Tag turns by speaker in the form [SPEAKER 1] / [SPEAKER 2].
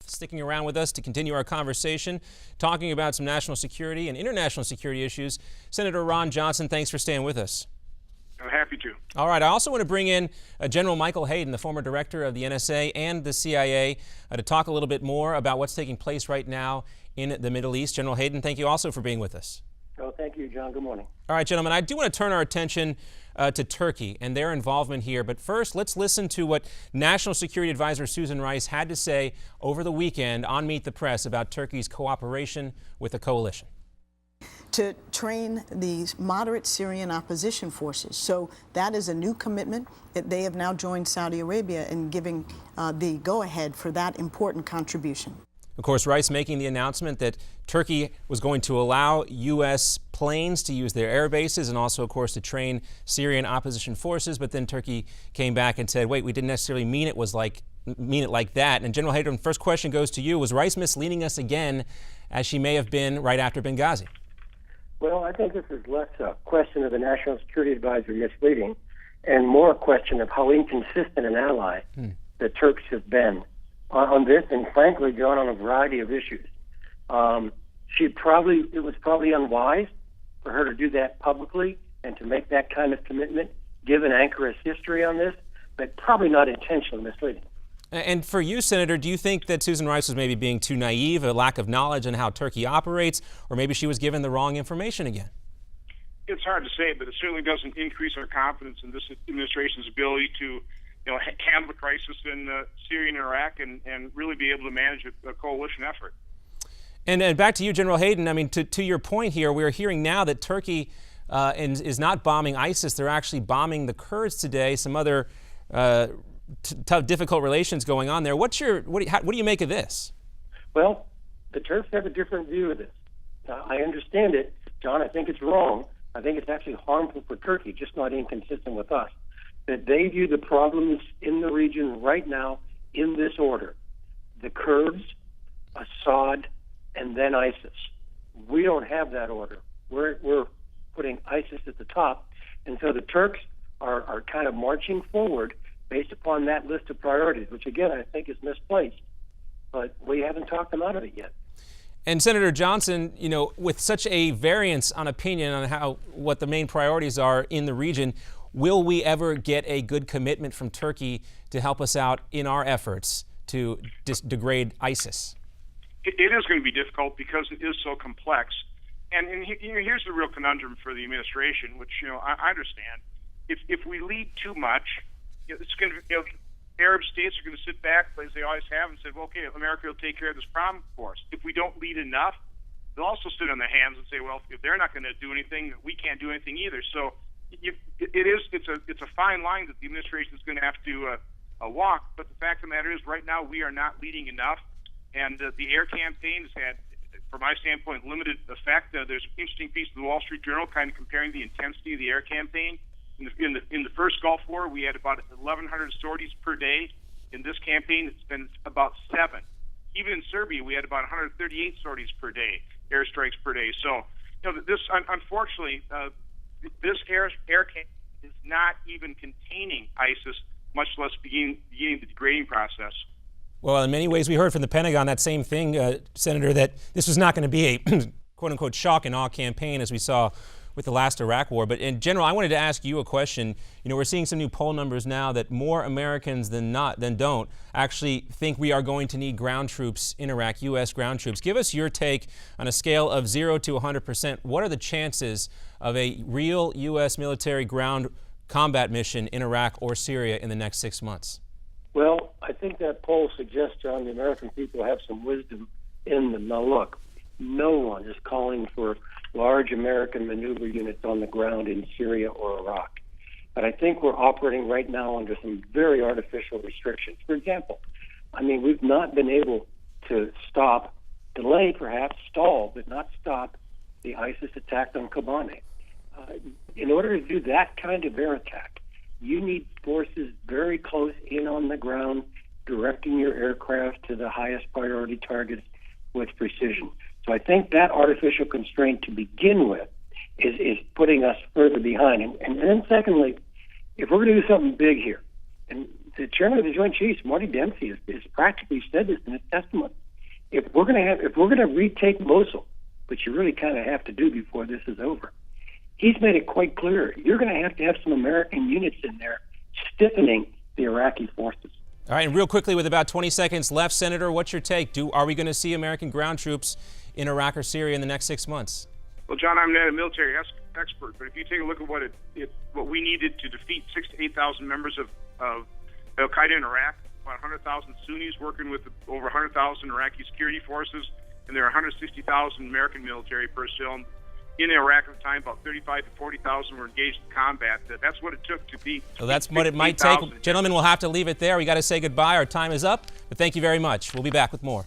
[SPEAKER 1] Sticking around with us to continue our conversation, talking about some national security and international security issues. Senator Ron Johnson, thanks for staying with us.
[SPEAKER 2] I'm happy to.
[SPEAKER 1] All right, I also want to bring in General Michael Hayden, the former director of the NSA and the CIA, to talk a little bit more about what's taking place right now in the Middle East. General Hayden, thank you also for being with us.
[SPEAKER 3] Oh, thank you, John. Good morning.
[SPEAKER 1] All right, gentlemen, I do want to turn our attention to Turkey and their involvement here. But first, let's listen to what National Security Advisor Susan Rice had to say over the weekend on Meet the Press about Turkey's cooperation with the coalition.
[SPEAKER 4] To train these moderate Syrian opposition forces. So that is a new commitment. They have now joined Saudi Arabia in giving the go-ahead for that important contribution.
[SPEAKER 1] Of course, Rice making the announcement that Turkey was going to allow U.S. planes to use their air bases and also, of course, to train Syrian opposition forces. But then Turkey came back and said, wait, we didn't necessarily mean it like that. And General Hayden, first question goes to you. Was Rice misleading us again, as she may have been right after Benghazi?
[SPEAKER 3] Well, I think this is less a question of the National Security Advisor misleading and more a question of how inconsistent an ally the Turks have been on this, and frankly, John, on a variety of issues. It was probably unwise for her to do that publicly and to make that kind of commitment, given Ankara's history on this, but probably not intentionally misleading.
[SPEAKER 1] And for you, Senator, do you think that Susan Rice was maybe being too naive, a lack of knowledge on how Turkey operates, or maybe she was given the wrong information again?
[SPEAKER 2] It's hard to say, but it certainly doesn't increase our confidence in this administration's ability to handle the crisis in Syria and Iraq and really be able to manage a coalition effort. And
[SPEAKER 1] back to you, General Hayden. I mean, to your point here, we're hearing now that Turkey is not bombing ISIS. They're actually bombing the Kurds today. Some other tough, difficult relations going on there. What do you make of this?
[SPEAKER 3] Well, the Turks have a different view of this. I understand it, John. I think it's wrong. I think it's actually harmful for Turkey, just not inconsistent with us. That they view the problems in the region right now in this order: the Kurds, Assad, and then ISIS. We don't have that order. We're putting ISIS at the top, and so the Turks are kind of marching forward based upon that list of priorities, which again I think is misplaced. But we haven't talked them out of it yet.
[SPEAKER 1] And Senator Johnson, with such a variance on opinion on what the main priorities are in the region, will we ever get a good commitment from Turkey to help us out in our efforts to degrade ISIS?
[SPEAKER 2] It is going to be difficult because it is so complex. And here's the real conundrum for the administration, which I understand. If we lead too much, it's going to Arab states are going to sit back as they always have and say, well, okay, America will take care of this problem for us. If we don't lead enough, they'll also sit on their hands and say, well, if they're not going to do anything, we can't do anything either. So it's a fine line that the administration is going to have to walk. But the fact of the matter is, right now we are not leading enough, and the air campaign has had, from my standpoint, limited effect. There's an interesting piece in the Wall Street Journal kind of comparing the intensity of the air campaign. In the first Gulf War, we had about 1,100 sorties per day. In this campaign, it's been about 7. Even in Serbia, we had about 138 sorties per day, airstrikes per day. So, this unfortunately, this air campaign is not even containing ISIS, much less beginning the degrading process.
[SPEAKER 1] Well, in many ways, we heard from the Pentagon that same thing, Senator, that this was not going to be a quote-unquote shock and awe campaign as we saw with the last Iraq war. But in general, I wanted to ask you a question. We're seeing some new poll numbers now that more Americans than don't actually think we are going to need ground troops in Iraq, U.S. ground troops. Give us your take on a scale of 0 to 100%. What are the chances of a real U.S. military ground combat mission in Iraq or Syria in the next 6 months?
[SPEAKER 3] Well, I think that poll suggests, John, the American people have some wisdom in them. Now, look, no one is calling for large American maneuver units on the ground in Syria or Iraq. But I think we're operating right now under some very artificial restrictions. For example, we've not been able to delay perhaps, stall, but not stop the ISIS attack on Kobane. In order to do that kind of air attack, you need forces very close in on the ground, directing your aircraft to the highest priority targets with precision. So I think that artificial constraint to begin with is putting us further behind. And then secondly, if we're going to do something big here, and the chairman of the Joint Chiefs, Marty Dempsey, has practically said this in his testimony. If we're going to retake Mosul, which you really kind of have to do before this is over, he's made it quite clear you're going to have some American units in there stiffening the Iraqi forces.
[SPEAKER 1] All right, and real quickly, with about 20 seconds left, Senator, what's your take? Are we going to see American ground troops in Iraq or Syria in the next 6 months?
[SPEAKER 2] Well, John, I'm not a military expert, but if you take a look at what we needed to defeat 6,000 to 8,000 members of Al Qaeda in Iraq, about 100,000 Sunnis working with over 100,000 Iraqi security forces, and there are 160,000 American military personnel in Iraq at the time. About 35,000 to 40,000 were engaged in combat. That's what it took to beat.
[SPEAKER 1] So that's what it might take. Gentlemen, we'll have to leave it there. We got to say goodbye. Our time is up, but thank you very much. We'll be back with more.